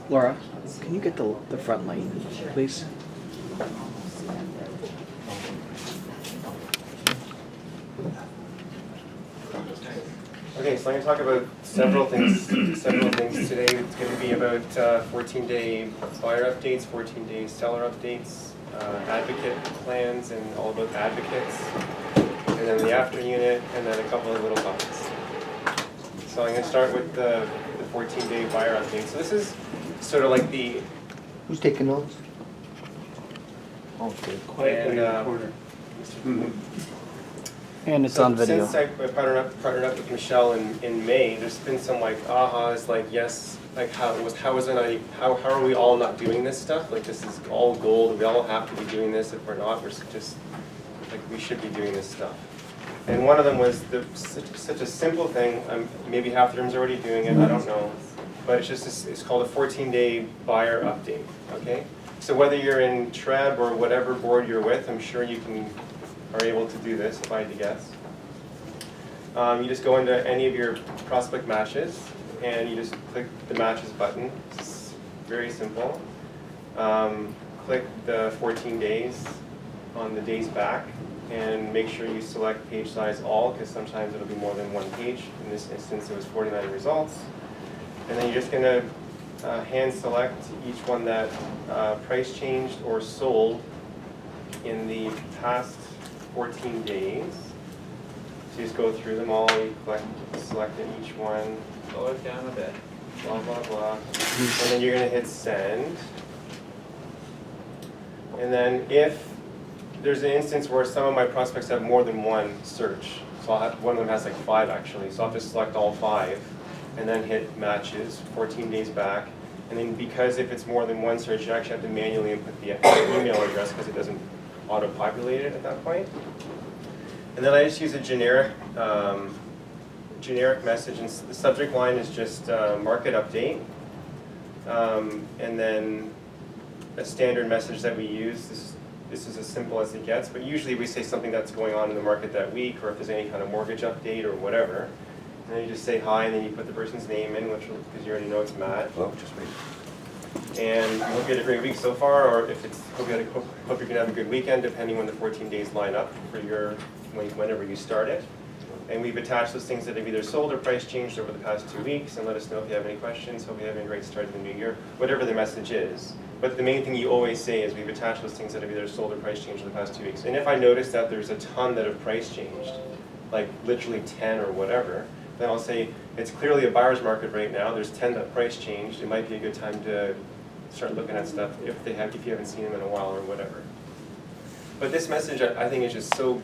Laura, can you get the front light, please? Okay, so I'm going to talk about several things today. It's going to be about 14-day buyer updates, 14-day seller updates, advocate plans, and all about advocates, and then the after unit, and then a couple of little comments. So I'm going to start with the 14-day buyer update. So this is sort of like the... Who's taking notes? Okay. Quiet in the corner. And it's on video. Since I partnered up with Michelle in May, there's been some like ahas, like yes, like how are we all not doing this stuff? Like this is all gold. We all have to be doing this. If we're not, we're just like we should be doing this stuff. And one of them was such a simple thing. Maybe half the room's already doing it. I don't know, but it's just it's called a 14-day buyer update. Okay, so whether you're in TREB or whatever board you're with, I'm sure you are able to do this, if I had to guess. You just go into any of your prospect matches and you just click the matches button. It's very simple. Click the 14 days on the days back and make sure you select page size all, because sometimes it'll be more than one page. In this instance it was 49 results. And then you're just going to hand select each one that price changed or sold in the past 14 days. So you just go through them all, you select each one, Slow it down a bit. blah, blah, blah. And then you're going to hit send. And then if there's an instance where some of my prospects have more than one search, so one of them has like 5 actually, so I'll just select all 5 and then hit matches, 14 days back. And then because if it's more than one search, you actually have to manually input the email address because it doesn't auto-populate it at that point. And then I just use a generic message, and the subject line is just market update. And then a standard message that we use, this is as simple as it gets, but usually we say something that's going on in the market that week, or if there's any kind of mortgage update or whatever. And then you just say hi, and then you put the person's name in, because you already know it's Matt. Oh, just wait. And you hope you had a great week so far, or if it's hope you're going to have a good weekend, depending when the 14 days line up for whenever you start it. And we've attached those things that have either sold or price changed over the past 2 weeks, and let us know if you have any questions. Hope you have a great start to the new year, whatever the message is. But the main thing you always say is we've attached those things that have either sold or price changed in the past 2 weeks. And if I notice that there's a ton that have price changed, like literally 10 or whatever, then I'll say it's clearly a buyer's market right now. There's 10 that price changed. It might be a good time to start looking at stuff if you haven't seen them in a while or whatever. But this message I think is just so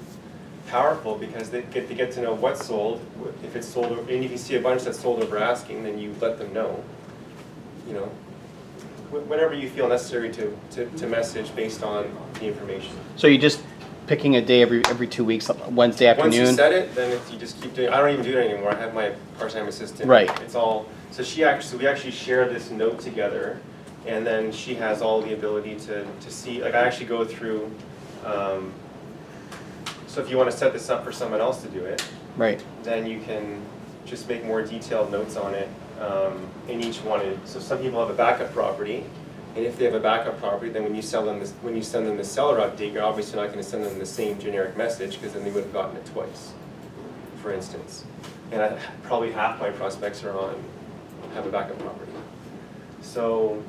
powerful because they get to know what's sold, if it's sold, and if you see a bunch that's sold over asking, then you let them know. You know, whatever you feel necessary to message based on the information. So you just picking a day every 2 weeks, Wednesday afternoon? Once you set it, then you just keep doing it. I don't even do it anymore. I have my part-time assistant. Right. It's all, so we actually share this note together, and then she has all the ability to see, like I actually go through, so if you want to set this up for someone else to do it, Right. then you can just make more detailed notes on it in each one. So some people have a backup property, and if they have a backup property, then when you send them the seller update, you're obviously not going to send them the same generic message because then they would have gotten it twice, for instance. And probably half my prospects have a backup property. So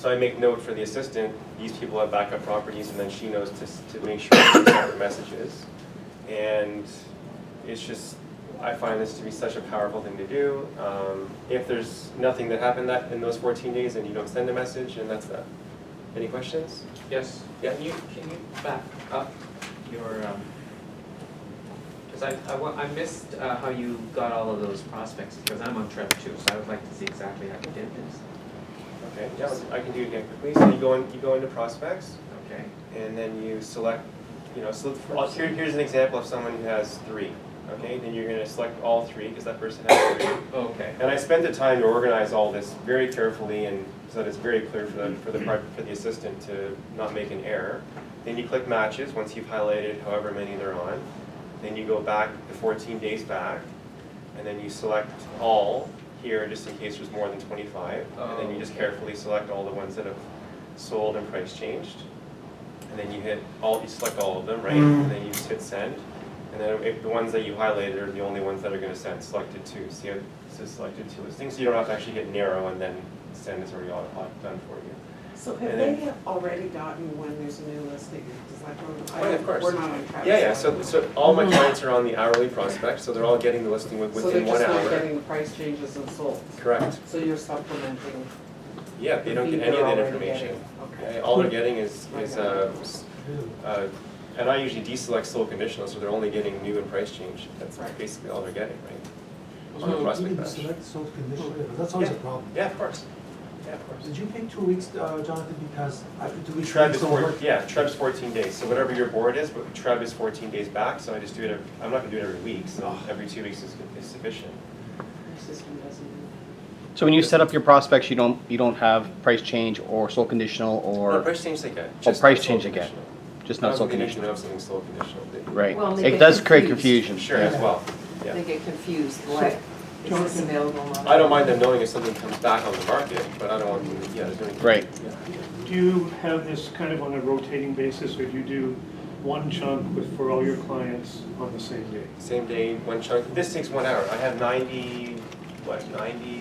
I make note for the assistant, these people have backup properties, and then she knows to make sure to separate messages. And it's just, I find this to be such a powerful thing to do. If there's nothing that happened in those 14 days, then you don't send a message, and that's that. Any questions? Yes. Yeah. Can you back up your, because I missed how you got all of those prospects, because I'm on TREB too, so I would like to see exactly how you did this. Okay, yeah, I can do it again quickly. So you go into prospects, Okay. and then you select, so here's an example of someone who has 3. Okay, then you're going to select all 3 because that person has 3. Okay. And I spent the time to organize all this very carefully, and so that it's very clear for the assistant to not make an error. Then you click matches once you've highlighted however many they're on. Then you go back the 14 days back, and then you select all, here, just in case there's more than 25. And then you just carefully select all the ones that have sold and price changed. And then you select all of them, right? And then you just hit send. And then if the ones that you highlighted are the only ones that are going to send, selected two. So you have selected two listings, so you don't have to actually hit narrow and then send is already all done for you. So have And they then- already gotten when there's a new listing? Does that go? Oh, yeah, of course. We're not on Travis. Yeah, so all my clients are on the hourly prospect, so they're all getting the listing So within they're 1 just not hour. getting the price changes and sold? Correct. So you're supplementing? Yeah, they don't the get feed any of they're that already information. getting. Okay. All they're getting is and I usually deselect sold conditional, so they're only getting new and price change. That's Right. basically all they're getting, right? On the So prospect even match. select sold conditionally, that's always a problem. Yeah, of course. Yeah, of course. Did you pick 2 weeks, Jonathan, because after 2 weeks? Treb is things don't work? Treb's 14 days, so whatever your board is, but Treb is 14 days back, so I just do it, I'm not gonna do it every week, so every 2 weeks is sufficient. Your system doesn't. So when you set up your prospects, you don't have price change or sold conditional No, or, price change they get. oh, just price not change sold again, conditional. just not sold They need to conditional? know something sold conditional. Right. Well, they It get does create confused. confusion. Sure, yeah. as well, yeah. They get confused, like, is this available? Not I don't mind them knowing if something comes back on the market, but I don't want them to, yeah, there's no. Right. Yeah. Do you have this kind of on a rotating basis, or do you do one chunk for all your clients on the same day? Same day, one chunk, this takes 1 hour, I have 90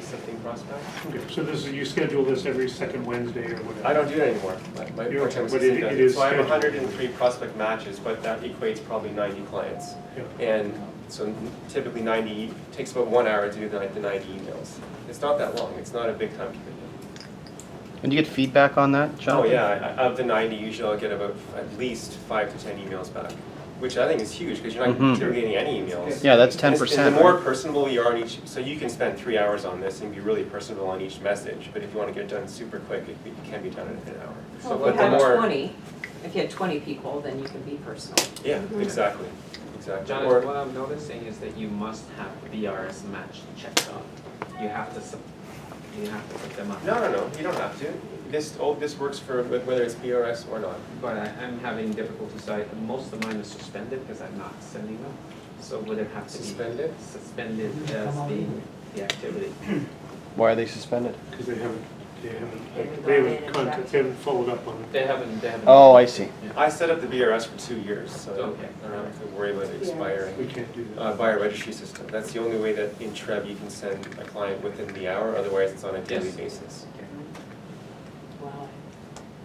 something prospects? Okay, so you schedule this every second Wednesday or whatever? I don't do it anymore, my You're- part-time but assistant it does it. is So I have scheduled. 103 prospect matches, but that equates probably 90 clients. Yeah. And so typically 90, takes about 1 hour to do the 90 emails. It's not that long, it's not a big time commitment. And do you get feedback on that, Oh, Jonathan? yeah, of the 90, usually I'll get about at least 5 to 10 emails back, which I think is huge, because you're not Mhm. typically getting any emails. Yeah, that's And 10%. the more right? personable you are on each, so you can spend 3 hours on this and be really personable on each message, but if you want to get it done super quick, it can be done in an hour. Well, But if the you have more- 20, if you had 20 people, then you can be personal. Yeah, exactly, exactly. Jonathan, Or, what I'm noticing is that you must have BRS match checked off. You have to put them up. no, you don't have to. This works for whether it's BRS or not. But I'm having difficulty, so most of mine are suspended because I'm not sending them. So would it have to be? Suspended? Suspended as the activity. Why are they suspended? Because they haven't haven't gone in and they haven't followed up on it. They haven't. Oh, I see. I set up the BRS for 2 years, so Okay. I don't have to worry about it expiring. We can't do that. Buyer registry system. That's the only way that in Treb you can send a client within the hour, otherwise it's on a daily Yes. basis. Wow.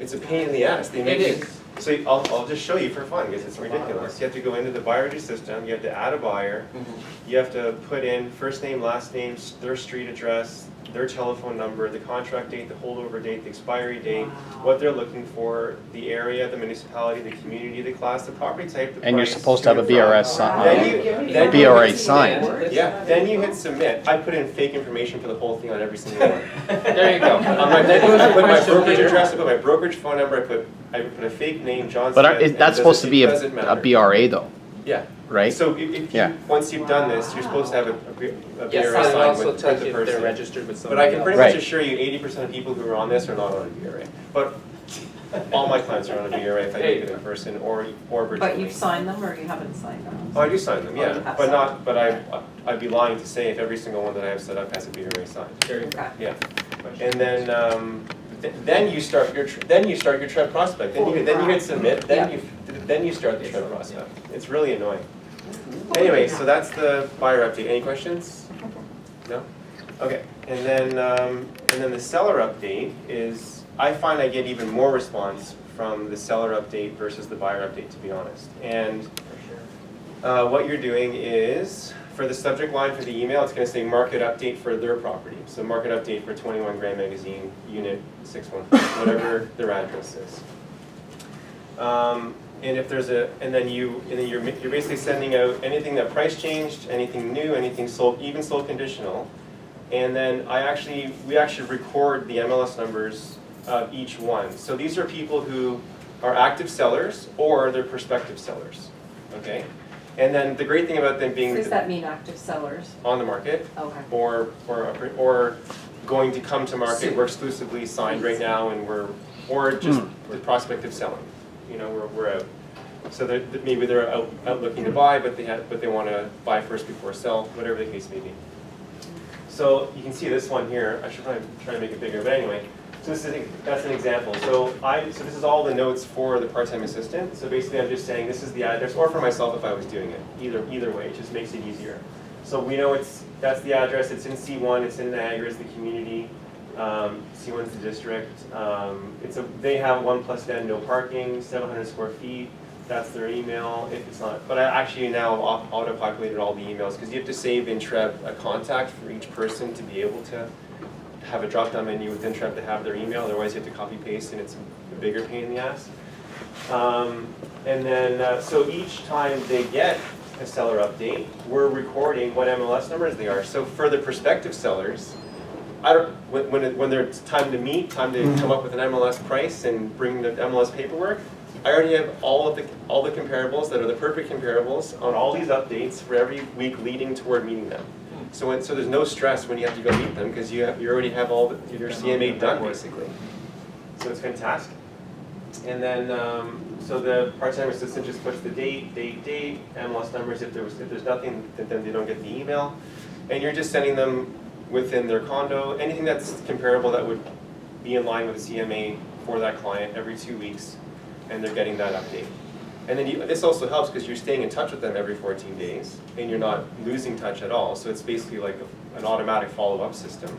It's a pain in the ass. They make It it. is. So I'll just show you for fun because it's ridiculous. You have to go into the buyer registry system, you have to add a buyer, you have to put in first name, last name, their street address, their telephone number, the contract date, the holdover date, the expiry date, Wow. what they're looking for, the area, the municipality, the community, the class, the property type, the And you're price, supposed to have a and from. BRS sign. Then you BRA hit signed. submit. Yeah, then you hit submit. I put in fake information for the whole thing on every single one. There you go. I put my Question brokerage here. address, I put my brokerage phone number, I put a fake name, John Smith. But and that's it supposed to be doesn't a matter. BRA though, Yeah. right? So if Yeah. you, once you've done this, you're supposed to have a Yes, BRA and it sign also with tells the you if they're person. registered with But somebody I can pretty else. much Right. assure you 80% of people who are on this are not on a BRA. But all my clients are on a BRA if I make it in person or virtually. But you've signed them or you haven't signed them? Oh, I do sign them, Oh, you yeah, have but signed. but I'd be lying to say if every single one that I have set up has a BRA signed. There you go. Okay. Yeah, and then you start your Treb prospect. Then you hit submit. Then you start the Treb prospect. It's really annoying. Anyway, so that's the buyer update. Any questions? No. Okay, and then the seller update is I find I get even more response from the seller update versus the buyer update, to be honest. And what you're doing is, for the subject line for the email, it's going to say market update for their property. So market update for 21 Grand Magazine, unit 614, whatever their address is. And if there's then you're basically sending out anything that price changed, anything new, anything sold, even sold conditional. And then we actually record the MLS numbers of each one. So these are people who are active sellers or they're prospective sellers, okay? And then the great thing about them being Does that mean active sellers? on the market Okay. or going to come to market, we're exclusively signed right now and or just the prospect of selling, you know, we're out. So maybe they're out looking to buy, but they want to buy first before sell, whatever the case may be. So you can see this one here. I should probably try to make it bigger, but anyway. So that's an example. So this is all the notes for the part-time assistant. So basically I'm just saying this is the address, or for myself if I was doing it. Either way, it just makes it easier. So we know that's the address. It's in C1. It's in Niagara. It's the community. C1's the district. They have 1+ den, no parking, 700 square feet. That's their email. If it's not, but I actually now auto-populated all the emails because you have to save in Treb a contact for each person to be able to have a drop-down menu within Treb to have their email. Otherwise, you have to copy-paste, and it's a bigger pain in the ass. And then, so each time they get a seller update, we're recording what MLS numbers they are. So for the prospective sellers, when it's time to meet, time to come up with an MLS price and bring the MLS paperwork, I already have all the comparables that are the perfect comparables on all these updates for every week leading toward meeting them. So there's no stress when you have to go meet them because you already have all your CMA done basically. So it's fantastic. And then so the part-time assistant just puts the date, MLS numbers. If there's nothing, then they don't get the email, and you're just sending them within their condo anything that's comparable that would be in line with the CMA for that client every 2 weeks, and they're getting that update. And then this also helps because you're staying in touch with them every 14 days, and you're not losing touch at all. So it's basically like an automatic follow-up system.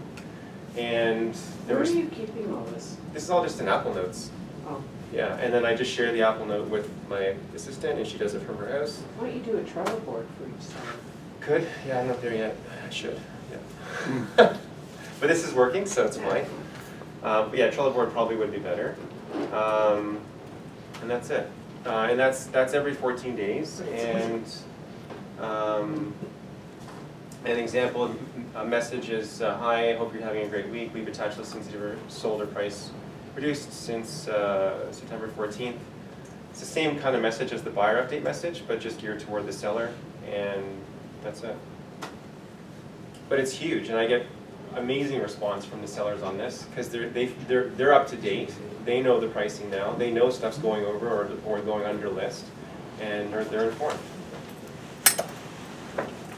And Where are you keeping all this? this is all just in Apple Notes. Oh, Yeah, and then I just share the Apple Note with my assistant, and she does it from her house. why don't you do a travel board for each seller? Could, yeah, I'm not there yet. I should, yeah. But this is working, so it's fine. But yeah, Trello board probably would be better. And that's it. And that's every 14 days. And an example message is, hi, I hope you're having a great week. We've attached listings that were sold or price reduced since September 14th. It's the same kind of message as the buyer update message, but just geared toward the seller, and that's it. But it's huge, and I get amazing response from the sellers on this because they're up to date. They know the pricing now. They know stuff's going over or going under list, and they're informed.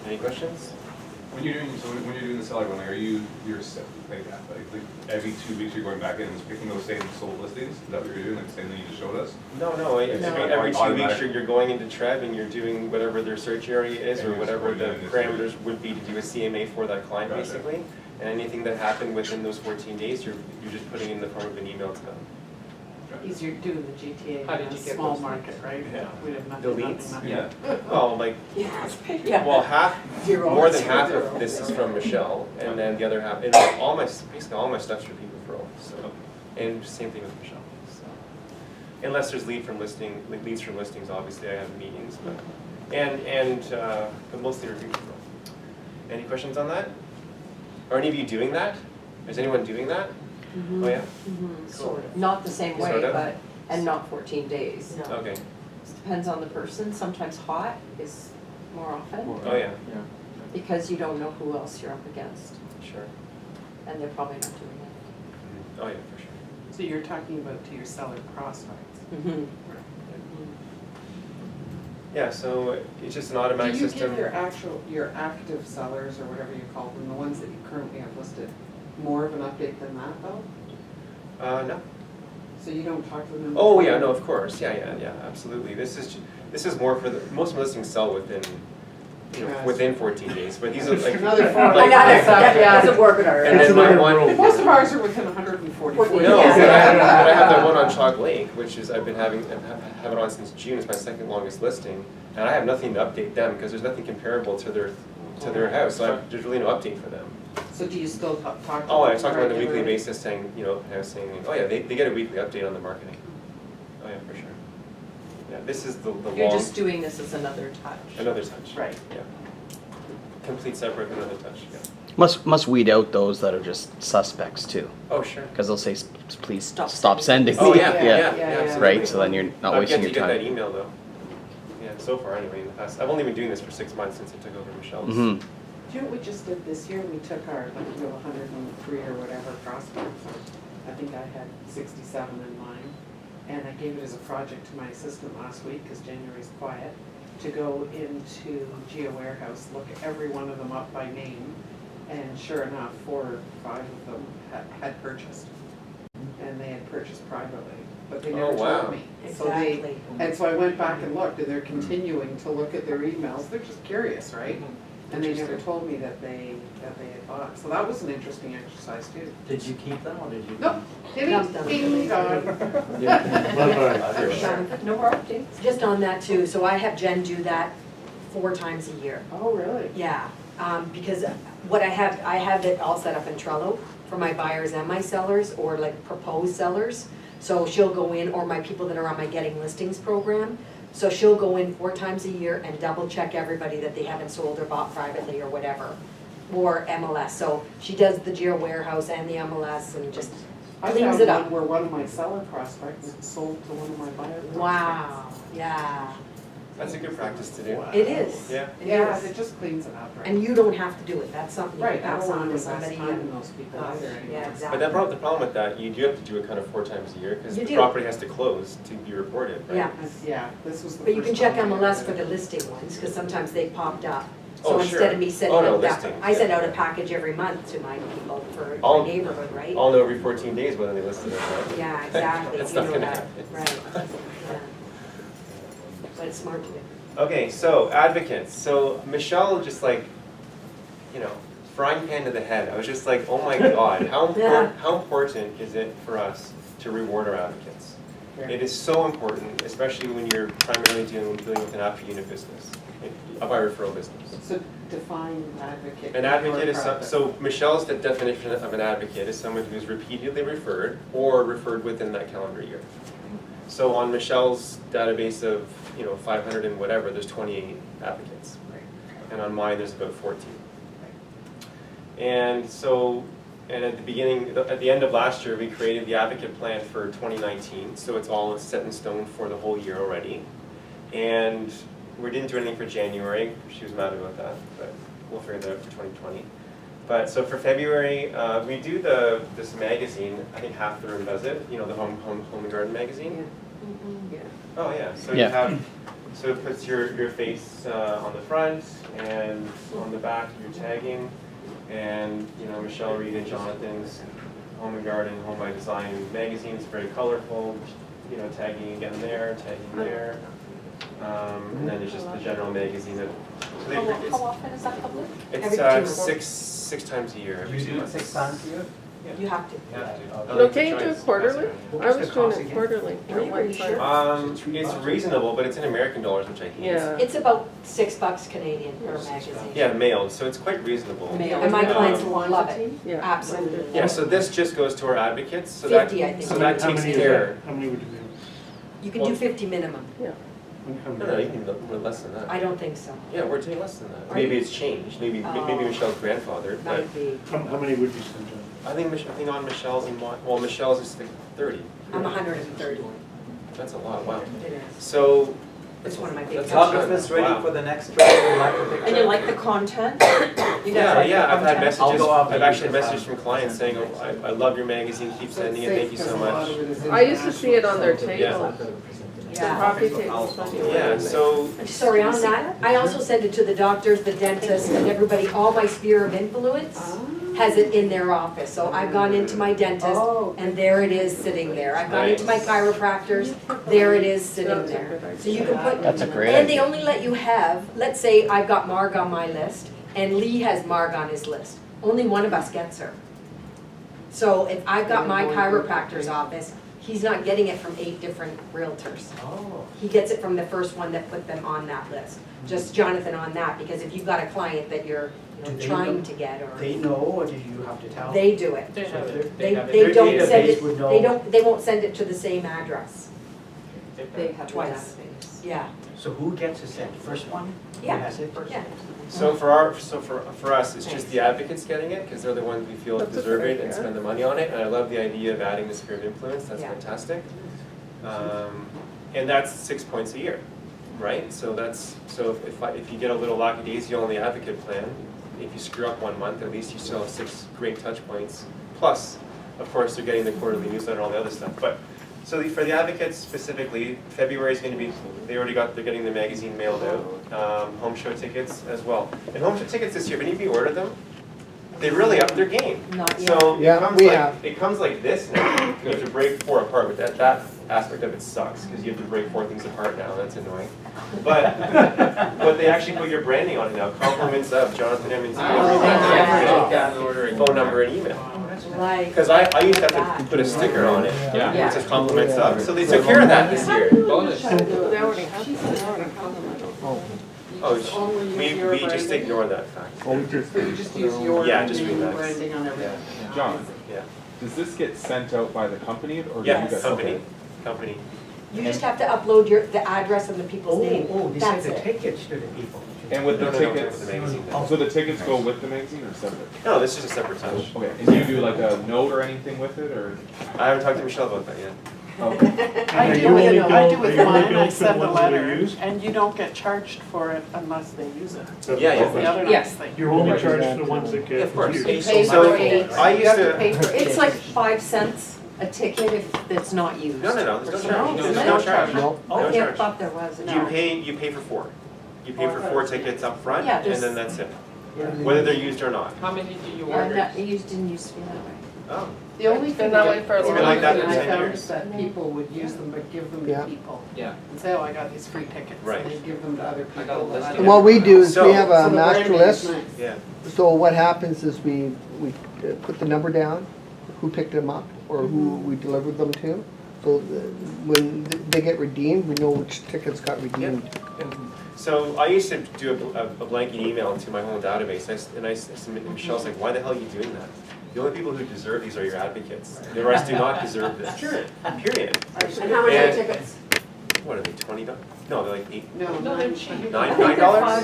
Any questions? When you're doing the seller one, are you're like every 2 weeks you're going back in and picking those same sold listings? Is that what you're doing, like the same thing you just showed us? No. Every 2 weeks you're going into Treb and you're doing whatever their search area is or whatever the parameters would be to do a CMA for that client, Gotcha. basically. And anything that happened within those 14 days, you're just putting in the form of an email to them. Easier doing the GTA How did in a you get small those market, leads? right? Yeah. We'd have nothing, The nothing, leads? nothing. Yeah. Well, like, Yeah. well, Zero. more than Zero. half of this is from Michelle, and then the other half, and basically all my stuff's repeat referral. So, and same thing with Michelle. So, unless there's leads from listings, obviously I have meetings, but but mostly repeat referral. Any questions on that? Are any of you doing that? Is anyone doing that? Mhm. Oh yeah. Mhm. Sort of. Not the same way, Sort of? but, and not 14 days. Okay. Depends on the person. Sometimes hot is more often Oh yeah. because you don't know who else you're up against, Sure. and they're probably not doing it. Oh yeah, for sure. So you're talking about to your seller prospects. Mhm. Yeah. So it's just an Do automatic you system. give your active sellers, or whatever you call them, the ones that you currently have listed, more of an update than that though? No. So you don't talk to them? Oh yeah, no, of course, yeah, absolutely. This is more for most listings sell within, Yeah. within 14 days, but these are like. Another four. like- Yeah, it's a work with our. And then my one. Most of ours are within 140. No, No, Yeah. but I have that one on Chalk Lake, which is I've have it on since June. It's my second longest listing, and I have nothing to update them because there's nothing comparable to their house. So there's really no update for them. So do you still talk to them? Oh, I talk to them on a weekly regularly? basis, saying oh yeah, they get a weekly update on the marketing. Oh yeah, for sure. Yeah, this is the You're long just doing this as another touch. another touch. Right. Yeah. Complete separate another touch. Yeah. Must weed out those that are just suspects too, Oh sure. because they'll say, please Stop stop sending." sending. Oh yeah, Yeah, yeah, absolutely. Right, so then you're not I've wasting yet your to get that time. email though. Yeah, so far anyway. In the past, I've only been doing this for 6 months since I took over Michelle's. Mhm. Do you know what we just did this year? We took our, 103 or whatever prospects, I think I had 67 in mind. And I gave it as a project to my assistant last week, because January's quiet, to go into Geo Warehouse, look every one of them up by name, And sure enough, 4 or 5 of them had purchased. And they had purchased privately, but they never Oh, wow. told me. So they, Exactly. and so I went back and looked, and they're continuing to look at their emails. They're just curious, right? And they never told me that they had bought. So that was an interesting exercise too. Did you keep them or did you? Nope, ding, gone. Bye-bye. Jonathan, no more updates? Just on that too, so I have Jen do that 4 times a year. Oh, really? Yeah, because what I have it all set up in Trello for my buyers and my sellers, or like proposed sellers. So she'll go in, or my people that are on my Getting Listings program. So she'll go in 4 times a year and double check everybody that they haven't sold or bought privately or whatever, or MLS. So she does the Geo Warehouse and the MLS and just I cleans found it up. one where one of my seller prospects sold to one of my buyer prospects. Wow, yeah, That's a good practice to do. it is. Yeah. It Yeah, is. it just cleans it up, right? And you don't have to do it, that's something you Right, can I pass don't on want to to invest somebody. time in and- those people either anymore. Yeah, exactly. But the problem with that, you do have to do it kind of 4 times a year, because You the do. property has to close to be reported, right? Yeah. Yeah, this was the But you can first check time I MLS did for it. the listing ones, because sometimes they popped up. Oh, So sure. instead of me sending Oh, no, out that, listing, I send yeah. out a package every month to my people for I'll- my neighborhood, right? I'll know every 14 days whether they listed it or not. Yeah, exactly, That's you not know gonna that, happen. right, yeah. But it's smart to do. Okay, so advocates. So Michelle just like, you know, frying pan to the head. I was just like, oh my God, how important is it for us to reward our advocates? It is so important, especially when you're primarily dealing with an after unit business, a by referral business. So define advocate. An advocate is, Profit. so Michelle's definition of an advocate is someone who's repeatedly referred or referred within that calendar year. So on Michelle's database of, 500 and whatever, there's 28 advocates. And on mine, there's about 14. And so, and at the end of last year, we created the advocate plan for 2019. So it's all set in stone for the whole year already. And we didn't do anything for January. She was mad about that, but we'll figure that out for 2020. But so for February, we do this magazine. I think half the room does it. The Home and Garden magazine. Yeah. Oh yeah. So Yeah. you have, so it puts your face on the front, and on the back you're tagging, and Michelle Reed and Jonathan's Home and Garden, Home by Design magazine. It's very colorful. Tagging again there, tagging there. And then there's just the general magazine that. So How often is that public? it's Every 2 months. six times a year. Every You 2 do it months. 6 times a year? You have to. You have to. Yeah. I No, like to can't you try do and it quarterly? What I was was the doing cost it again? quarterly. Are you pretty sure? It's reasonable, but it's in American dollars, which I hate. Yeah. It's about $6 Canadian per magazine. Yeah, mailed, so it's quite reasonable. Mailed. And my clients Um, love it, Yeah. absolutely. Yeah, so this just goes to our advocates, so that, 50, I think. so that How takes many is care. that? How many would you do? You can do 50 minimum. How No, many? you can do less than that. I don't think so. Yeah, we're doing less than that. Are Maybe you? it's changed, maybe Oh. Michelle's grandfathered, but Might be. How many would you send, John? I think on Michelle's and mine, well, Michelle's is like 30. I'm 130. That's a lot, wow. It is. So. It's one of my big that's a touches. chunk. Photographer's ready Wow. for the next trip, you like the picture? And you like the content? You guys Yeah, like the yeah, I've had content? messages, I'll go after I've you actually had because messages from clients saying, oh, I love your magazine, keep sending it, thank you so much. I used to see it on their table. Yeah. The Yeah. coffee table. Yeah, so, Sorry, on that, I also send it to the doctors, the dentists, and everybody, all my sphere of influence has it in their office. So I've gone into my dentist, Oh, and there it is sitting there. I've gone into my Nice. chiropractors, there it is sitting That's a there. good idea. So you can put, That's a great and they idea. only let you have, let's say I've got Marg on my list, and Lee has Marg on his list. Only one of us gets her. So if I've got my chiropractor's office, he's not getting it from 8 different realtors. Oh. He gets it from the first one that put them on that list. Just Jonathan on that, because if you've got a client that you're Do they trying know- to get, or They know, or do you have to tell? they do it. They So have they're- it, They, have it. they Their don't send database it, would they know. they won't send it to the same address. They have Twice. database. Yeah, So who gets it sent? First one? Who Yeah. has it first? yeah. so for us, it's just the advocates getting it, because they're the ones we feel That's a deserve good it and idea. spend the money on it, and I love the idea of adding the sphere of influence, that's Yeah. fantastic. And that's 6 points a year, right? So if you get a little lackadaisical on the advocate plan, if you screw up 1 month, at least you still have 6 great touch points. Plus, of course, they're getting the quarterly newsletter and all the other stuff. But so for the advocates specifically, February is going to be, they're getting the magazine mailed out. Home show tickets as well. And home show tickets this year, have any of you ordered them? They really upped their game. Not yet. So Yeah, it comes we like, have. it comes like this now. You have to break 4 apart, but that aspect of it sucks, because you have to break 4 things apart now, that's annoying. But, but they actually put your branding on it now, compliments of Jonathan Emmons. Phone number and email. Like. Because I used to have to put a sticker on it, Yeah. which says compliments of, so they took care of that this year. Bonus. They already have, they already have them. Oh, Only use your we just branding. ignore that fact. Well, we just. So you just use your Yeah, just name, Remax. branding on everything. John, Yeah, does this get sent out by the company or do yeah, you guys? company, okay. company. You just have to upload the address and the people's name. They sent That's the it. tickets to the people. And with the No, tickets, with the magazine. so the tickets go with the magazine or separate? No, this is a separate touch. Okay, and you do like a note or anything with it or? I haven't talked to Michelle about that yet. Okay. I Are do you only with, I do billed- with are you only mine, I billed for the send a ones that are letter, used? and you don't get charged for it unless they use it. Yeah, That's the yeah. other Yes. nice thing. You're only charged for the ones that get Of course. used. You pay So, for it. I You used have to to, pay for it. It's like 5 cents a ticket if it's not used. no, there's no charge. No, There's there's no no charge. No, No I charge. thought there was. You pay for 4. You pay for 4 tickets up front, Yeah, and there's- then that's it, whether they're used or not. How many do you Yeah, order? no, it didn't used to be that way. Oh, The only thing Been that way for a the long only time. thing I It's been like that for 10 found years. is that people would use them, but give them Yeah. to people. Yeah. And say, oh, I got these free tickets. Right. And they give them to other I got a people. that list I of don't what we do is So- we have So a the master branding is list. nice. yeah. So what happens is we put the number down, who picked them up, or who we delivered them to. So when they get redeemed, we know which tickets got redeemed. So I used to do a blanket email to my whole database, and I submitted, Michelle's like, why the hell are you doing that? The only people who deserve these are your advocates. The rest do not deserve this. Period. And how many are And- tickets? What are they, $20? No, they're like 8, No, No, nine. they're I cheap. think Nine- they're $9?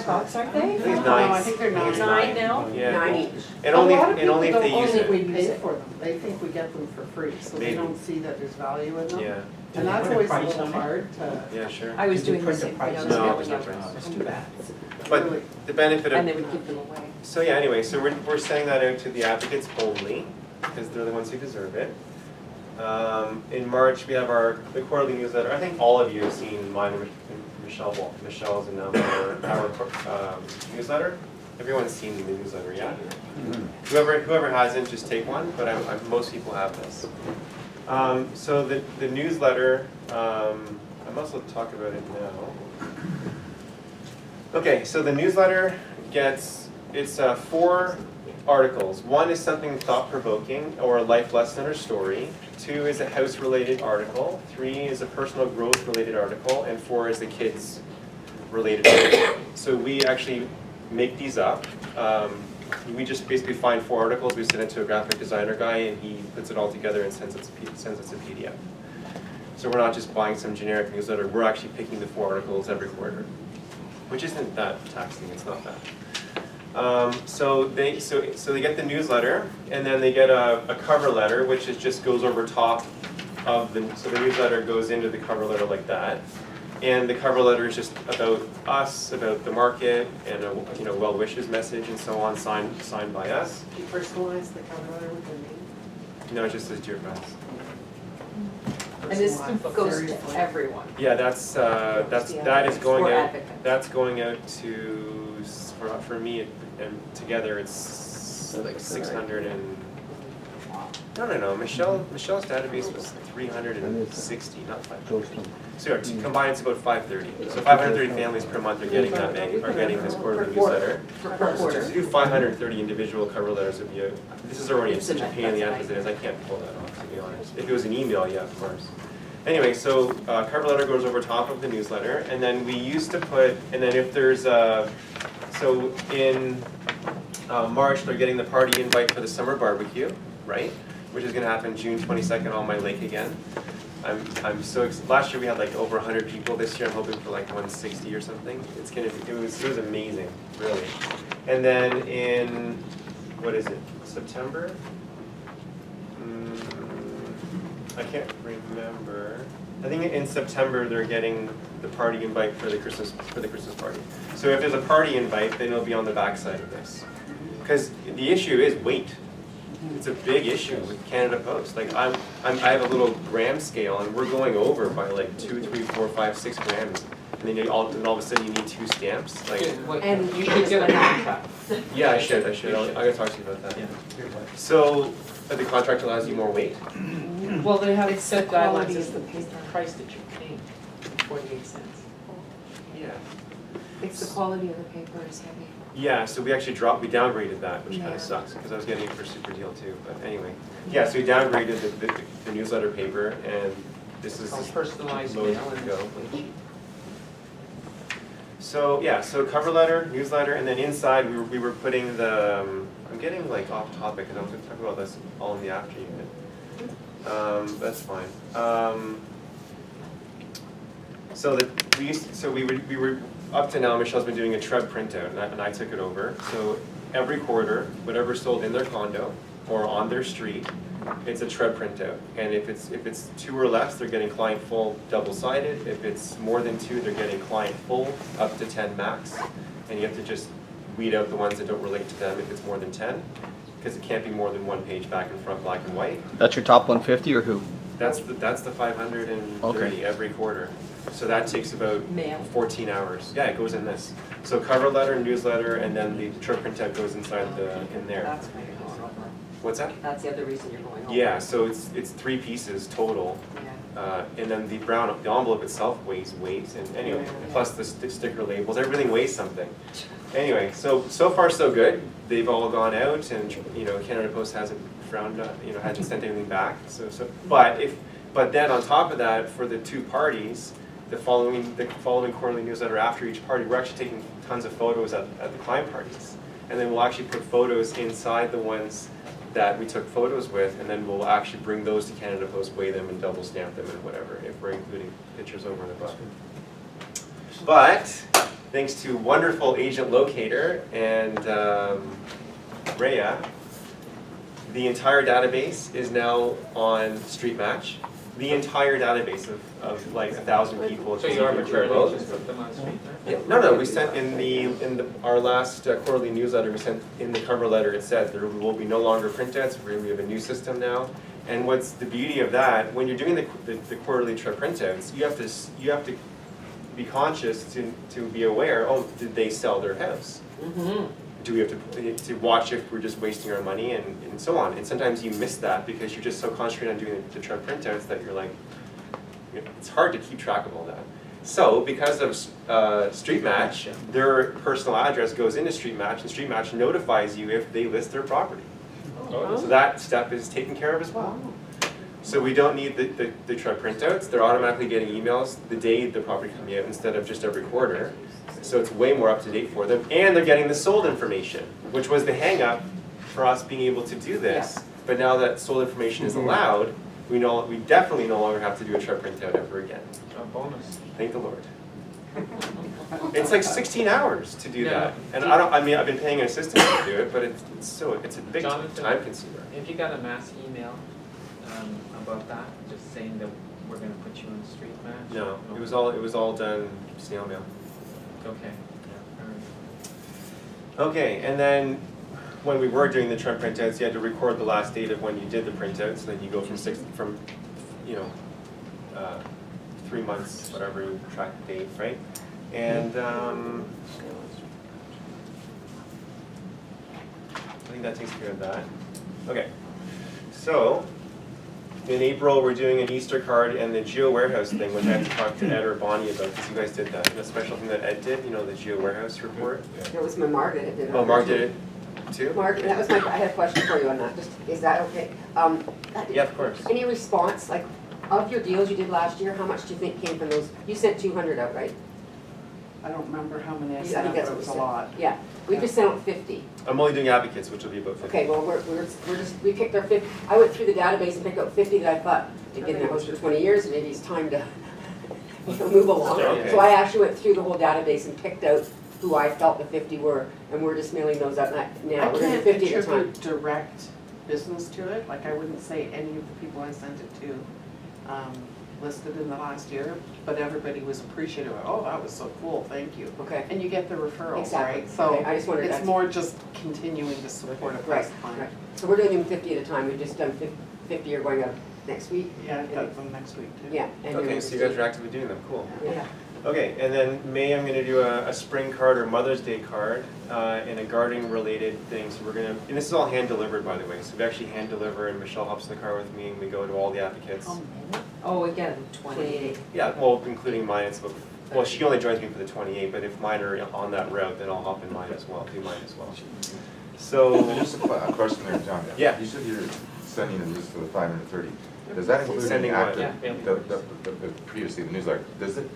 $5, aren't I they? think it's No, I 9. think they're it's 9 now? Yeah. 9 each. And A only, lot of and only if people they don't use think it. we pay for them. They think we get them for free, so they Maybe. don't see that there's value in them. Yeah, And that's Put a always a price little on it? hard to. yeah, sure. I was Did you doing the print the same thing. I prices? was No, mailing there's no out. price. That's too bad. But Really. the benefit And they of, would give them away. so yeah, anyway, so we're sending that out to the advocates only, because they're the ones who deserve it. In March, we have the quarterly newsletter. I think all of you have seen mine and Michelle's and our newsletter. Everyone's seen the newsletter, yeah? Whoever hasn't, just take one, but most people have this. So the newsletter, I might as well talk about it now. Okay, so the newsletter it's 4 articles. 1 is something thought-provoking or a life lesson or story. 2 is a house-related article. 3 is a personal growth-related article. And 4 is a kids-related article. So we actually make these up. We just basically find 4 articles, we send it to a graphic designer guy, and he puts it all together and sends us a PDF. So we're not just buying some generic newsletter, we're actually picking the 4 articles every quarter, which isn't that taxing, it's not that. So they get the newsletter, and then they get a cover letter, which just goes over top of so the newsletter goes into the cover letter like that. And the cover letter is just about us, about the market, and a well wishes message and so on, signed by us. Do you personalize the cover letter with your name? No, it just says dear friends. And this Personalized, goes seriously. to everyone. Yeah, that is going For out. advocates. That's going out to for me and together it's like 600 and. No. Michelle's database was 360, not 500. So combined, it's about 530. So 530 families per month are getting this quarterly newsletter. So to do 530 individual cover letters would be this is already such a pain in the ass as it is. I can't pull that off, to be honest. If it was an email, yeah, of course. Anyway, so cover letter goes over top of the newsletter, and then we used to put, and then if there's so in March they're getting the party invite for the summer barbecue, right? Which is going to happen June 22nd on my lake again. I'm so last year we had like over 100 people. This year I'm hoping for like 160 or something. It was amazing, really. And then in what is it, September? I can't remember. I think in September they're getting the party invite for the Christmas party. So if there's a party invite, then it'll be on the backside of this. Because the issue is weight. It's a big issue with Canada Post. Like I have a little gram scale, and we're going over by like 2, 3, 4, 5, 6 grams and then all of a sudden you need 2 stamps, like, And You should get a contract. yeah, I should, I gotta talk to you about that. Yeah. So, the contract allows you more weight? Well, they have It's set the quality guidelines, of the it's the price that you're paying, 48 cents. Yeah. It's the quality of the paper is heavy. Yeah, so we downgraded that, which Yeah. kinda sucks, because I was getting it for super deal too, but anyway. Yeah, so we downgraded the newsletter paper, and this is It's called personalized loads mail to and go. it's way cheap. So, yeah, so cover letter, newsletter, and then inside we were putting the, I'm getting like off topic, and I'm gonna talk about this all in the after unit. That's fine. So we were, up to now, Michelle's been doing a TREB printout, and I took it over. So every quarter, whatever's sold in their condo or on their street, it's a TREB printout. And if it's 2 or less, they're getting client full double-sided. If it's more than 2, they're getting client full up to 10 max. And you have to just weed out the ones that don't relate to them if it's more than 10, because it can't be more than 1 page back and front, black and white. That's your top 150 or who? That's the 530 Okay. every quarter. So that takes about Mail. 14 hours. Yeah, it goes in this. So cover letter, newsletter, and then the TREB printout goes inside in there. That's why you're going over. What's that? That's the other reason you're going over. Yeah, so it's 3 pieces total. Yeah. And then the envelope itself weighs weight, and anyway, plus the sticker labels, everything weighs something. Anyway, so far so good. They've all gone out, and Canada Post hasn't hasn't sent anything back. But then on top of that, for the 2 parties, the following quarterly newsletter after each party, we're actually taking tons of photos at the client parties, and then we'll actually put photos inside the ones that we took photos with, and then we'll actually bring those to Canada Post, weigh them, and double stamp them, and whatever, if we're including pictures over and above. But thanks to wonderful agent locator and Rhea, the entire database is now on Street Match. The entire database of like 1,000 people. So you arbitrarily just put them on street, Yeah, no, we sent our last quarterly newsletter, we sent in the cover letter, it says there will be no longer printouts, we have a new system now. And what's the beauty of that, when you're doing the quarterly printouts, you have to be conscious to be aware, did they sell their house? Mm-hmm. Do we have to watch if we're just wasting our money and so on. And sometimes you miss that because you're just so concentrated on doing the TREB printouts that you're like, it's hard to keep track of all that. So because of Street Match, their personal address goes into Street Match, and Street Match notifies you if they list their property. So that step is taken care of as well. So we don't need the TREB printouts. They're automatically getting emails the day the property comes out instead of just every quarter. So it's way more up to date for them. And they're getting the sold information, which was the hang up for us being able to do this. But now that sold information is allowed, we definitely no longer have to do a TREB printout ever again. A bonus. Thank the Lord. It's like 16 hours to do that. And I've been paying an assistant to do it, but it's a big Jonathan, time consumer. If you got a mass email about that, just saying that we're gonna put you on Street Match? No, it was all done snail mail. Okay, Okay, and then when we were doing the TREB printouts, you had to record the last date of when you did the printouts, so then you go from 3 months, whatever you track the date, right? And I think that takes care of that. Okay, so in April, we're doing an Easter card and the Geo Warehouse thing, which I have to talk to Ed or Bonnie about, because you guys did that. And the special thing that Ed did, the Geo Warehouse report. That was my Margaret that did it. Oh, Mark did it too? Mark, that was I had a question for you on that, is that okay? Yeah, of course. Any response, like, of your deals you did last year, how much do you think came from those? You sent 200 out, right? I don't remember how many I I sent think out, that's but what it was we a said. lot. Yeah, we just sent out 50. I'm only doing advocates, which will be about 50. Okay, well, we picked our 50, I went through the database and picked out 50 that I thought, they've been in the house for 20 years, maybe it's time to move along. Okay. So I actually went through the whole database and picked out who I felt the 50 were, and we're just mailing those out now. I We're doing can't 50 at a time. attribute direct business to it, like I wouldn't say any of the people I sent it to listed in the last year, but everybody was appreciative, that was so cool, thank you. Okay. And you get the referrals, Exactly. right? So Okay, I just wondered it's that's- more just continuing to support a Right, past client. right. So we're doing them 50 at a time, we've just done 50 are going out next week. Yeah, I've got them next week too. Yeah. and Okay, you're so you guys are actively doing them, cool. Yeah. Okay, and then May, I'm gonna do a spring card or Mother's Day card, and a gardening related thing. So we're gonna, and this is all hand delivered, by the way. So we actually hand deliver, and Michelle hops in the car with me, and we go to all the advocates. Oh, again, 28. Yeah, well, including mine, it's about, well, she only joins me for the 28, but if mine are on that route, then I'll hop in mine as well, do mine as well. So, Just a question there, John. Yeah. You said you're sending a list for the 530. Does that include Sending the what? active, the previously, the newsletter, does it,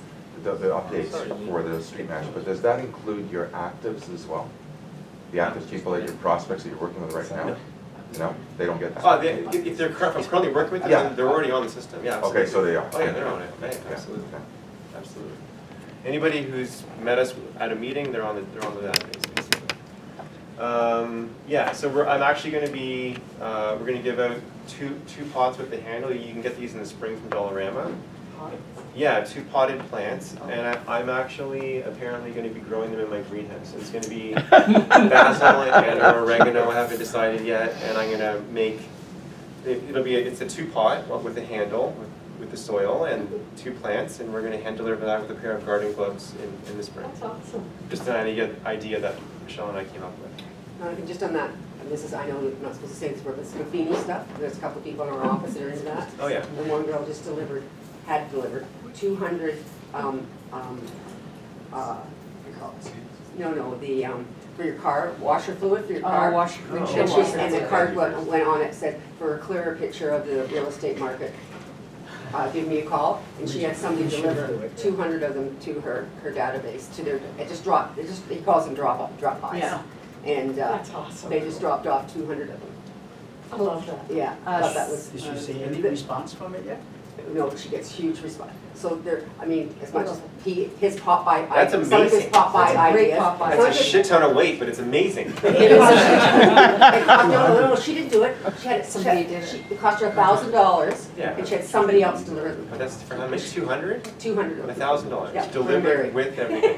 the updates for the street match, but does that include your actives as well? The active people, that your prospects that you're working with right now? No, they don't get that? if they're, if I'm currently working with them, Yeah. then they're already on the system, yeah. Absolutely. Okay, so they are. Oh, yeah, they're on it, right, Yeah. absolutely, absolutely. Anybody who's met us at a meeting, they're on the database, basically. Yeah, so I'm actually gonna be, we're gonna give out two pots with the handle. You can get these in the spring from Dollarama. Yeah, 2 potted plants, and I'm actually apparently gonna be growing them in my greenhouse. It's gonna be basil and oregano, I haven't decided yet, and I'm gonna make, it's a 2-pot with a handle, with the soil and 2 plants, and we're gonna hand deliver that with a pair of garden gloves in the spring. That's awesome. Just an idea that Michelle and I came up with. And just on that, and this is, I know I'm not supposed to say this word, but Scafini stuff, there's a couple people in our office that are into that. Oh, yeah. And one girl just had delivered 200, for your car, washer fluid for your car. windshield And the card went on it, said, for a clearer picture of the real estate market, give me a call. And she had somebody deliver 200 of them to her database, to their, he calls them drop-bys. Yeah. And That's awesome. they just dropped off 200 of them. I love that. Yeah, thought that was. Did you see any response from it yet? No, she gets huge response. So there, I mean, as much as his pop-by, That's some of his amazing. pop-by That's a great ideas. pop-by. some of That's a his- shit ton of weight, but it's amazing. No, she didn't do it. She had, Somebody did it. It cost her $1,000, Yeah. and she had somebody else deliver them. But that's for how much, 200? 200 of them. $1,000, Yeah, delivered very. with everything.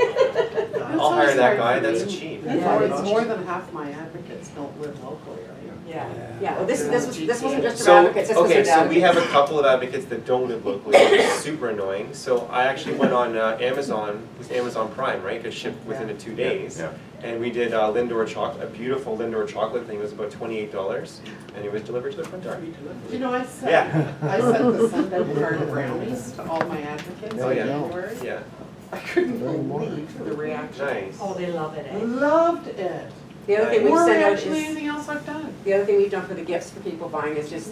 I'll hire that guy, that's cheap. More than half my advocates don't live locally, right? Yeah. Yeah, well, this wasn't just for So, advocates, this was for okay, so we have a advocates. couple of advocates that don't live locally, which is super annoying. So I actually went on Amazon, with Amazon Prime, right? It shipped within 2 days. Yeah. And we did Lindor chocolate, a beautiful Lindor chocolate thing. It was about $28, and it was delivered to the front door. You know, I sent Yeah. the Sunday card brownies to all my advocates Oh, in yeah. January. Yeah, I couldn't believe the reaction. nice. Oh, they love it, eh? Loved it. The other thing we More sent out reaction than is, anything else I've done. the other thing we've done for the gifts for people buying is just,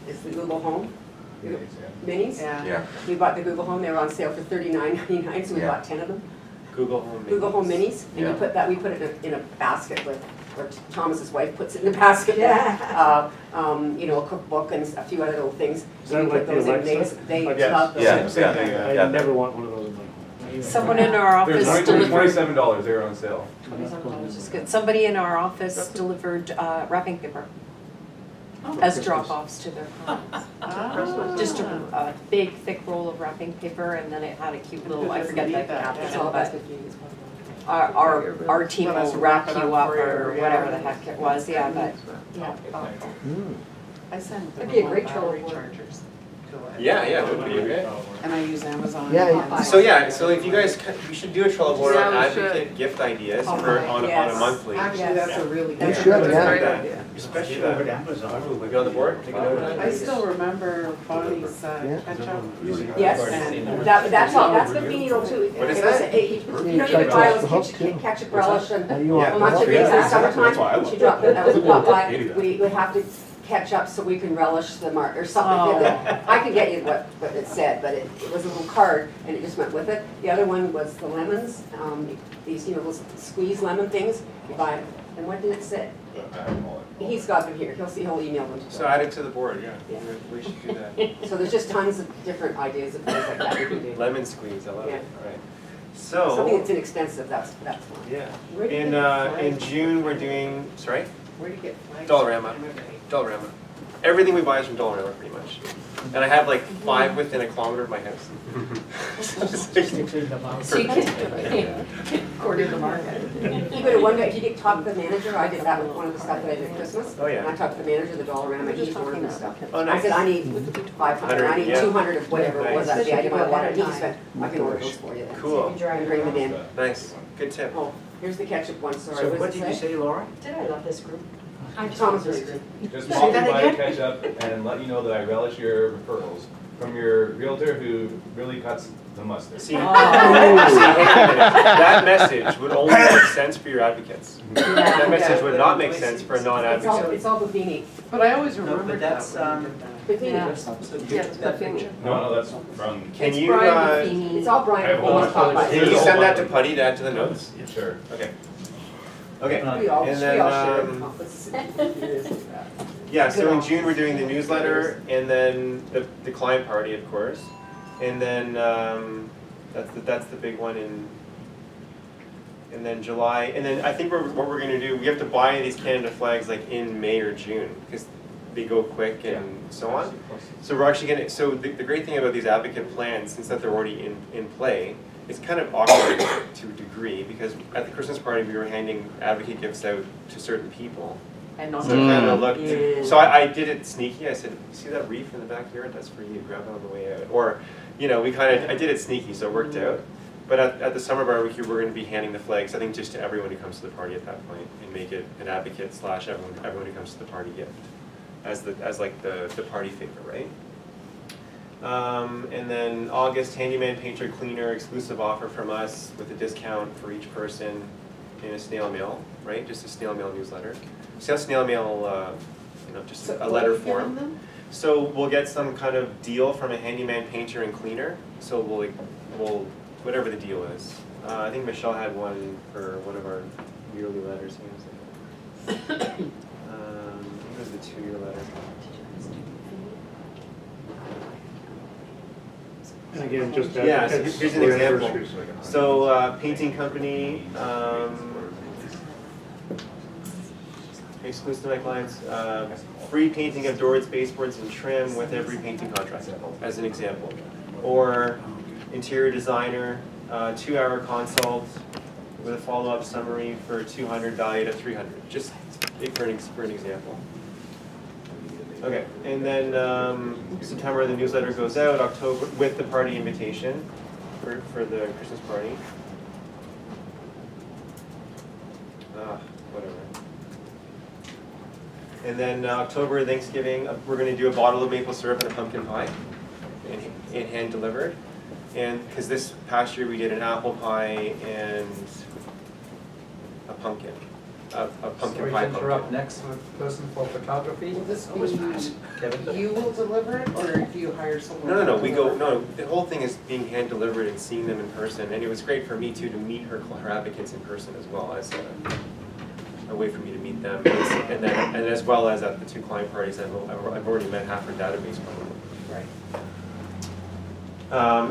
is the Google Home minis. Yeah. Yeah. We bought the Google Home, they were on sale for $39.99, so we Yeah. bought 10 of them. Google Home. Google Home Minis, and Yeah. we put it in a basket with, or Thomas's wife puts it in the basket. Yeah. You know, a cookbook and a few other little things. Is that We like put the those in. Alexa? They Yes. love those. Yeah. Same thing, Yeah. I never want one of those in my home. Someone in our There's office delivered, $27, they're on sale. which is good, somebody in our office delivered wrapping paper as drop-offs to their clients. Ah. Just a big, thick roll of wrapping paper, and then it had a cute little, I forget the It's It's caption, all but basket fees. our team Let us will wrap wrap it you up up for you, or yeah. whatever the heck it was, yeah, but, yeah. I send That'd be a great battery trouble. chargers to it. Yeah, it would be, okay. And I use Amazon. Yeah, yeah. So yeah, so if you guys, we should do a Trello board on Yeah, we should. advocate gift ideas Oh, for, on a yes. monthly. Actually, that's a really good. We should, idea. yeah. Great Yeah. idea. Especially over at Amazon. We on the board? Take a note of that? I still remember Bonnie's Yeah. ketchup. Yes, And- that's the needle too. What is It was- that? You know, you could buy those ketchup relish and You want much of the these in That's why I summertime, love she it. dropped, that was a pop by, Hated that. we would have to catch up so we can relish the mark, or something. I can get you what it said, but it was a little card, and it just went with it. The other one was the lemons, these, you know, those squeeze lemon things, you buy them. And what did it say? He's got them here, he'll email them. So add it to the board, yeah. Yeah. We should do that. So there's just tons of different ideas of things like that we can do. Lemon squeeze, I love it, Yeah. alright. Something So, that's inexpensive, that's one. yeah, Where do you in, get the in flags? June, we're doing, sorry? Where do you get flags? Dollarama. from? Dollarama. Everything we buy is from Dollarama, pretty much. And I have like 5 within a kilometer of my house. So you can quarter the market. Even at one day, if you get talk to the manager, I did that with one of the stuff that I did at Christmas. Oh, yeah. And I talked to the manager, the dollar amount, he's ordered the stuff. Oh, I nice. said, I need 500, I need 100, yeah. 200 of whatever it was, Nice. that's the item I wanted, and he said, I can order those for you then. Cool. And bring them in. Nice, good tip. Oh, here's the ketchup one, sorry, So what what does did it you say? say, Laura? Did I love this group? Thomas's group. Just Say walking that by again? to catch up and let you know that I relish your referrals from your realtor who really cuts the mustard. See, see, hang on a minute. That message would only make sense for your advocates. That message would not make sense for a non-advocate. It's all Buffini. But I always No, remembered but that's, Buffini. Yeah. so you Yeah, took that Buffini. picture? No, that's from, Can It's you, Brian uh, Buffini. It's all I Brian. have a whole bunch of others. can you send that to Putty to add to the notes? sure. Okay. Okay, We all and share then, an office. yeah, so in June, we're doing the newsletter, and then the client party, of course. And then, that's the big one and then July, and then I think what we're gonna do, we have to buy these Canada flags like in May or June, because they go quick and so on. So we're actually gonna, so the great thing about these advocate plans, since that they're already in play, it's kind of awkward to a degree, because at the Christmas party, we were handing advocate gifts out to certain people. And not So it kind of looked, Yeah. so I did it sneaky, I said, see that reef in the backyard, that's for you, grab it on the way out. Or, you know, I did it sneaky, so it worked out. But at the summer barbecue, we're gonna be handing the flags, I think just to everyone who comes to the party at that point, and make it an advocate / everyone who comes to the party gift, as like the party favor, right? And then August, handyman, painter, cleaner, exclusive offer from us with a discount for each person in a snail mail, right? Just a snail mail newsletter. So snail mail, just So a what letter are you giving form. them? So we'll get some kind of deal from a handyman, painter, and cleaner. So we'll whatever the deal is. I think Michelle had one for one of our yearly letters. What was the 2-year letter? And again, just Yeah, so advocates here's an for example. anniversaries. So painting company, exclusive to my clients, free painting of doors, baseboards, and trim with every painting contract, as an example. Or interior designer, 2-hour consult with a follow-up summary for 200, valued at 300. Just for an example. Okay, and then September the newsletter goes out. October with the party invitation for the Christmas party. Whatever. And then October, Thanksgiving, we're going to do a bottle of maple syrup and a pumpkin pie, and hand delivered. And because this past year we did an apple pie and a pumpkin, a pumpkin pie. interrupt next person for photography? Will this be, you will deliver it, or do you hire someone? No, to we go, deliver it? no, the whole thing is being hand delivered and seeing them in person. And it was great for me too to meet her advocates in person as well, as a way for me to meet them. And then, and as well as at the 2 client parties, I've already met half her database probably. Right.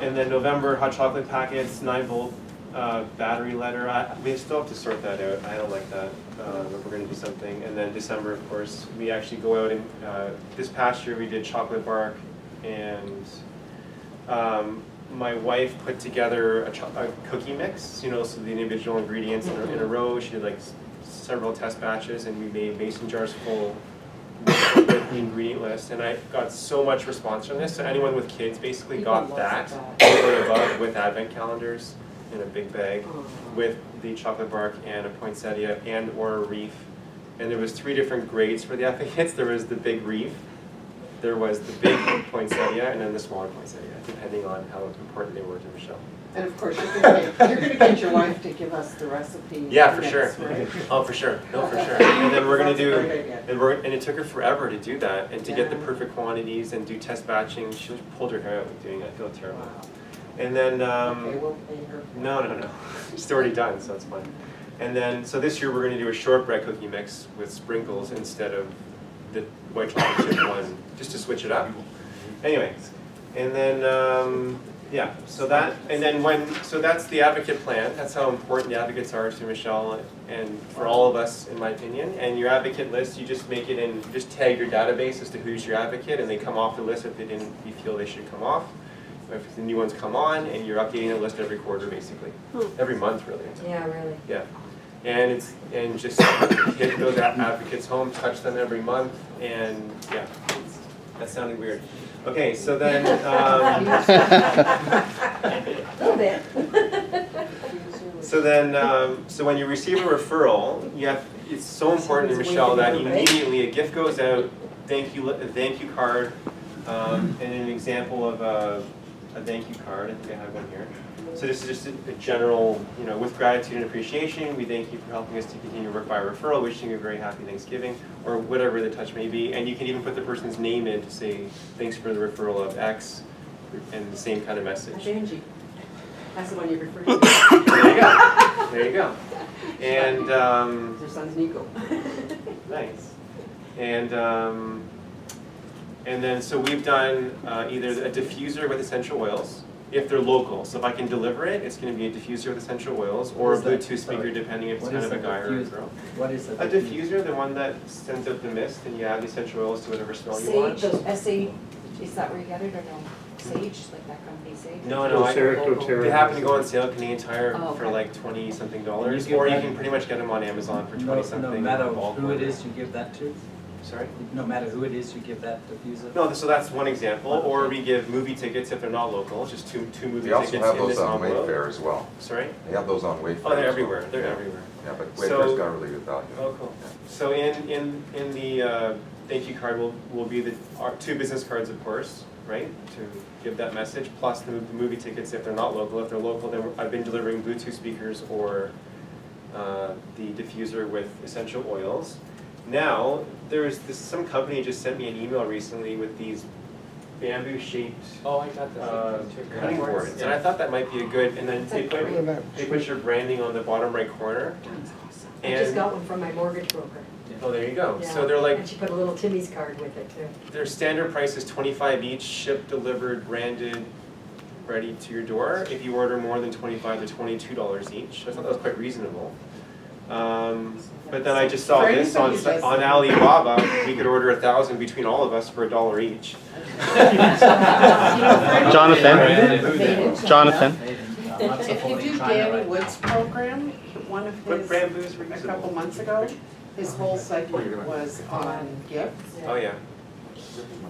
And then November, hot chocolate packets, 9-volt battery letter. We still have to sort that out. I don't like that, but we're gonna do something. And then December, of course, we actually go out and, this past year we did chocolate bark, and my wife put together a cookie mix, so the individual ingredients in a row. She did like several test batches, and we made mason jars full with the ingredient list, and I got so much response from this. So anyone with kids basically got that over and above, with advent calendars in a big bag, with the chocolate bark and a poinsettia and or a reef. And there was 3 different grades for the advocates. There was the big reef, there was the big poinsettia, and then the smaller poinsettia, depending on how important they were to Michelle. And of course, you're gonna get your wife to give us the recipe. Yeah, for next, sure. right? Oh, for sure. No, for sure. And then we're gonna That's a do, great idea. and it took her forever to do that, and to get the Yeah. perfect quantities and do test batching. She pulled her hair out with doing it. I feel terrible. Wow. And then, Okay, we'll pay her. no. It's already done, so it's fine. And then, so this year we're gonna do a shortbread cookie mix with sprinkles instead of the white chocolate chip one, just to switch it up. Anyway, and then Yeah, so that, and then so that's the advocate plan, that's how important the advocates are to Michelle and for all of us, in my opinion. And your advocate list, you just make it in, you just tag your database as to who's your advocate, and they come off the list if you feel they should come off. If the new ones come on, and you're updating the list every quarter, basically, every month, really. Yeah, really. Yeah, and just hit those advocates home, touch them every month, and yeah, that sounded weird. Okay, so then, A little bit. so when you receive a referral, it's so important to Michelle that immediately a gift goes out, a thank you card, and an example of a thank you card. I think I have one here. So this is just a general, with gratitude and appreciation, we thank you for helping us to continue work by referral, wishing you a very happy Thanksgiving, or whatever the touch may be. And you can even put the person's name in to say, thanks for the referral of X, and the same kind of message. That's Angie. That's the one you referred to. There you go. There you go. And Her son's Nico. nice. And then so we've done either a diffuser with essential oils, if they're local. So if I can deliver it, it's going to be a diffuser with essential oils, or a Bluetooth speaker, depending if it's kind of a guy or a girl. What is A diffuser, the one that sends out the mist, and you add the essential oils to whatever smell you want. Sage, those SAG, is that where you get it or no? Sage, like that company Sage? No, they happen to go on sale at Canadian Tire for like $20-something, or you can pretty much get them on Amazon for $20-something. No matter who it is you give that to? Sorry? No matter who it is you give that diffuser? No, so that's one example. Or we give movie tickets if they're not local, just two movie They tickets also have in this those on envelope. Wayfair as well. Sorry? They have those on Wayfair. Oh, they're as well. everywhere. They're everywhere. Yeah, but So- Wayfair's got a really good value. Oh, cool. So in the thank you card will be our 2 business cards, of course, right? To give that message, plus the movie tickets if they're not local. If they're local, then I've been delivering Bluetooth speakers or the diffuser with essential oils. Now, some company just sent me an email recently with these bamboo-shaped Oh, I got this. cutting boards, and I thought that might be a good. And then they put your branding on the bottom right corner. I just got one from my mortgage broker. Oh, there you go. Yeah. So they're like, And she put a little Timmy's card with it too. their standard price is $25 each, shipped, delivered, branded, ready to your door. If you order more than $25, they're $22 each. I thought that was quite reasonable. But then I just saw this on Alibaba. We could order 1,000 between all of us for $1 each. Jonathan, If you do Danny Wood's program, one of What his, brand booze were a usable? couple months ago, his whole segment was on gifts. Oh yeah.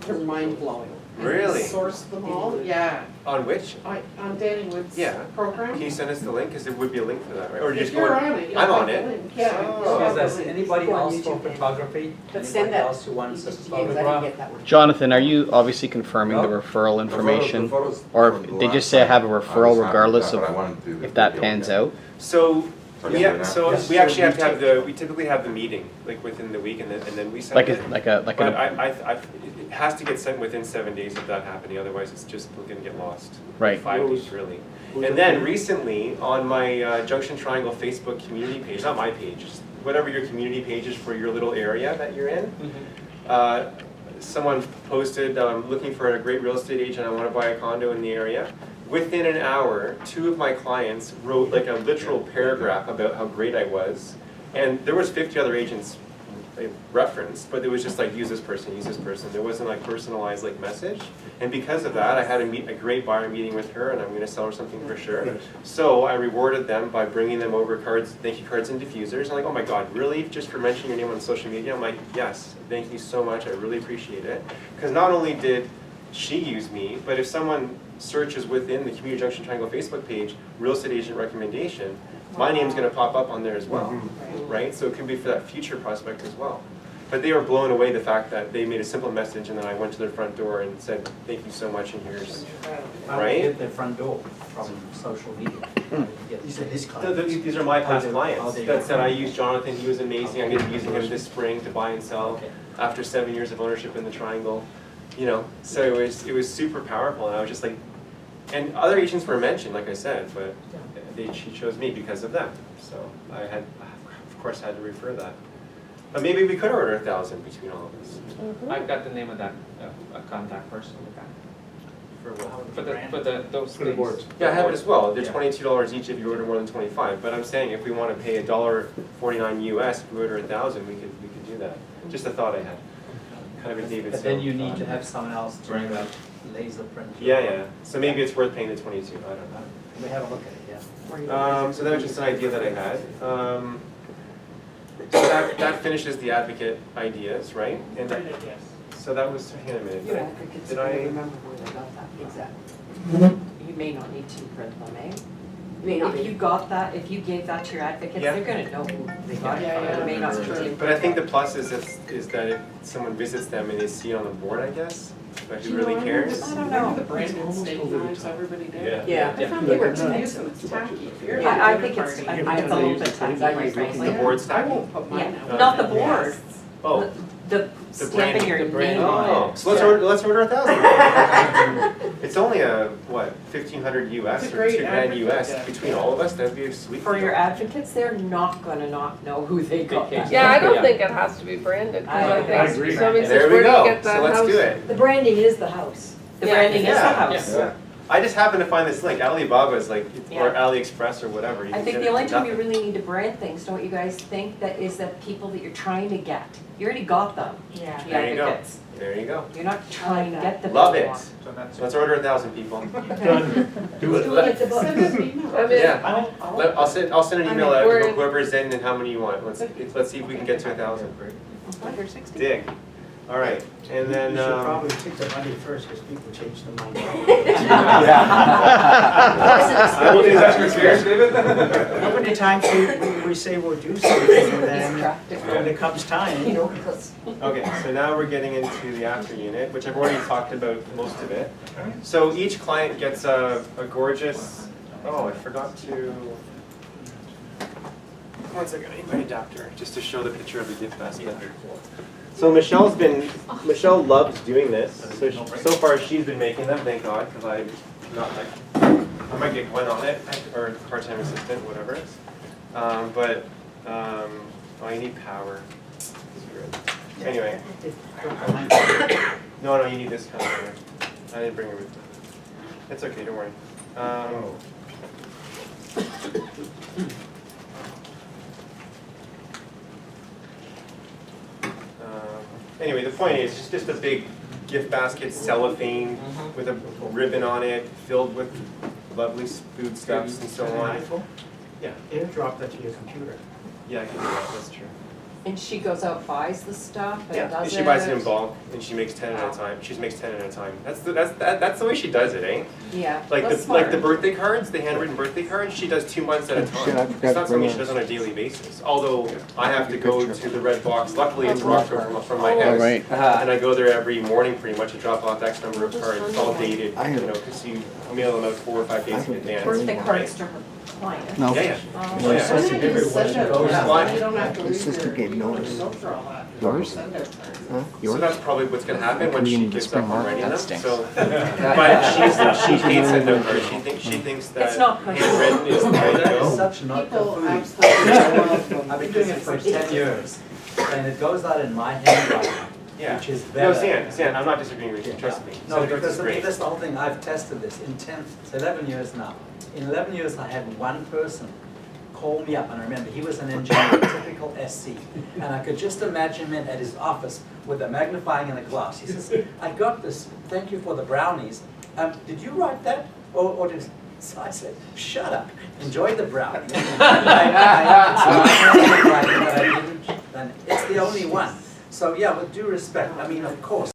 They're mind blowing. Really? Sourced them all, yeah. On which? On Danny Wood's Yeah. program. Can you send us the link? Because there would be a link for that, right? Or If just you're go on it, you'll I'm on have the it. link, yeah. Oh. you'll have the Does link. anybody Go on else for YouTube. photography? But send that. Anybody else who wants a Yeah, 'cause I didn't photograph? get that one. Jonathan, are you obviously confirming the No. referral information? The photos Or from the they last just say I have a time, I was referral happy with regardless that, but I of wanted to do the if that video pans again. out? So So I can do it now? we actually have to have we typically have the meeting like within the week, and then we send Like it. But it has to get sent within 7 days of that happening. Otherwise, it's just going to get lost. Right. 5 days really. And then recently on my Junction Triangle Facebook community page, not my page, just whatever your community page is for your little area that you're in, someone posted, looking for a great real estate agent, I want to buy a condo in the area. Within an hour, 2 of my clients wrote like a literal paragraph about how great I was. And there was 50 other agents they referenced, but it was just like, use this person, use this person. There wasn't like personalized like message. And because of that, I had a great buyer meeting with her, and I'm going to sell her something for sure. So I rewarded them by bringing them over cards, thank you cards and diffusers. I'm like, oh my God, really? Just for mentioning your name on social media? I'm like, yes, thank you so much. I really appreciate it. Because not only did she use me, but if someone searches within the Community Junction Triangle Facebook page, real estate agent recommendation, my name's going to pop up on there as well, right? So it could be for that future prospect as well. But they were blown away the fact that they made a simple message and then I went to their front door and said, thank you so much and here's, How do you right? get their front door from social media? How do you get- These are his So clients. these are my past Oh, clients they- that said I used Jonathan, he was amazing, I'm going to be using him this spring to buy and sell Okay. after 7 years of ownership in the Triangle. You know, so it was super powerful, and I was just like, and other agents were mentioned, like I said, but she chose me because of them. So I had, of course, had to refer that. But maybe we could order 1,000 between all of us. I've got the name of that, a contact person with that. For what? those For the boards. Yeah, I have it as well. They're Yeah. $22 each if you order more than 25. But I'm saying if we want to pay $1.49 US, if we order 1,000, we could do that. Just a thought I had. Kind of a David But then you Sale need to thought. have someone else to Bring that. laser print. Yeah. So maybe it's worth paying the 22. I don't know. We have a look at it, yeah. So that was just an idea that I had. So that finishes the advocate ideas, right? And so that was, hang on a minute. Your advocates Did are gonna I? remember where they got that, exactly. You may not need to print them, eh? May not If you be. got that, if you gave that to your advocates, Yeah. they're gonna know who they got it Yeah, from, yeah, it may not that's need true. to. But I think the plus is that if someone visits them and they see it on the board, I guess, but who really cares? I don't know. The branded steak knives everybody did. Yeah. Yeah. I found they were nice and it's tacky. If you're I at a think it's, party, I think it's a little bit tacky, quite frankly. The board's I tacky? won't put mine Yeah, out. not the board, Oh, the the stamping your branding. name on Oh, it. so let's order 1,000. It's only what, 1,500 US It's a or great 2 grand advocate, US yeah. between all of us. That'd be a sweet. For your deal. advocates, they're not gonna not know who they got that. Yeah, I don't Yeah. think it has to be branded, cause I I think agree. somebody says, There we where do you go. get So that let's house? do it. The branding is the house. The branding is the Yeah. house. Yeah. I just happened to find this link. Alibaba's or Yeah. AliExpress or whatever. You I can think get the it only for time you nothing. really need to brand things, don't you guys think, that is that people that you're trying to get. You already got them, Yeah. the There you go. advocates. There you go. You're not trying to get the Love people it. you want. So that's Let's order 1,000 people. Done. Do it. Get the book. Send us an email. I mean, Yeah. I'll send an I email mean, out we're to in- whoever's in and how many you want. Let's see if we can get to 1,000. Under 60? Dig. All right, and then. You should probably take the money first, because people change their mind. I will do that for sure. David? How many times we say we'll do something, and then when it comes time, You know, because Okay, so now we're getting into the after unit, which I've already talked about most of it. So each client gets a gorgeous, oh, I forgot to, one second, I need my adapter, just to show the picture of the gift basket. So Michelle loves doing this, so far she's been making them, thank God, because I'm not like, I might get Gwen on it, or part-time assistant, whatever. Oh, you need power. Anyway. No, you need this kind of power. I didn't bring it with me. It's okay, don't worry. Anyway, the point is, it's just a big gift basket, cellophane with a ribbon on it, filled with lovely foodstuffs and so on. Yeah, airdrop that to your computer. yeah, I can do that, that's true. And she goes out, buys the stuff and Yeah, does it? she buys it in bulk, and she makes 10 at a time. She makes 10 at a time. That's the way she does it, eh? Yeah, Like that's the smart. birthday cards, the handwritten birthday cards, she does 2 months at a Shit, I time. forgot It's to not bring something she that. does on a daily basis. Although I have to go to the Red Box. Luckily, it's Rockford from my Oh, house, right. and I go there every morning pretty much to drop off X number of cards. It's all dated, I have- because you mail them out 4 or 5 days in advance. Birthday cards to her client. No. Yeah, yeah. Oh. Oh, Why yeah. not just send it? Yeah. You don't have to My read sister your, gave notice. go through all that. Yours? Send it. Huh? So Yours? that's probably what's gonna happen when Could be she in the gets spring up and market, writing them, that stinks. so. But she hates a note card, she thinks that It's not personal. handwritten is the way to That is go. such not the People food. absolutely. I've been doing it for 10 years, and it goes out in my handwriting, Yeah. which is No, better. Stan, I'm not disagreeing with you, trust me. No, Cinnamon because is great. that's the whole thing, I've tested this in 11 years now. In 11 years, I had one person call me up, and I remember, he was an engineer, typical SC, and I could just imagine him at his office with a magnifying and a glass. He says, I got this, thank you for the brownies. Did you write that? Or did, so I said, shut up, enjoy the brownies. I didn't, and it's the only one. So yeah, with due respect, I mean, of course,